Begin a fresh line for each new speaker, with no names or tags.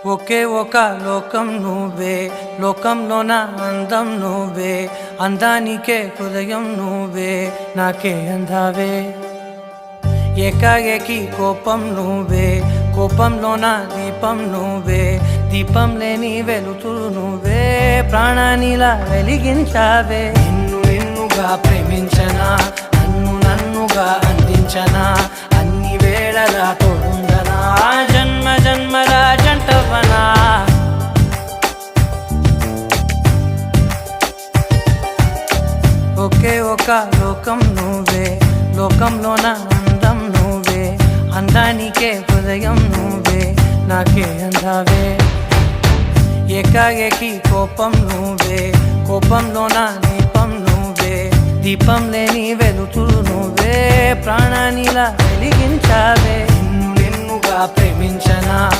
ఒకే ఒక లోకం నువ్వే, లోకంలోన అందం నువ్వే, అందానికే హృదయం నువ్వే, నాకే అందావే. ఏకాఏకి కోపం నువ్వే, కోపంలోన దీపం నువ్వే, దీపం లేని వెలుతురు నువ్వే, ప్రాణానిలా వెలిగించావే. నిన్నుగా ప్రేమించనా, నన్నుగా అందించనా, అన్ని వేళలా తోడుండనా, జన్మ జన్మల జంటవనా. ఒకే ఒక లోకం నువ్వే, లోకంలోన అందం నువ్వే, అందానికే హృదయం నువ్వే, నాకే అందావే. ఏకాఏకి కోపం నువ్వే, కోపంలోన దీపం నువ్వే, దీపం లేని వెలుతురు నువ్వే, ప్రాణానిలా వెలిగించావే. నిన్నుగా ప్రేమించనా,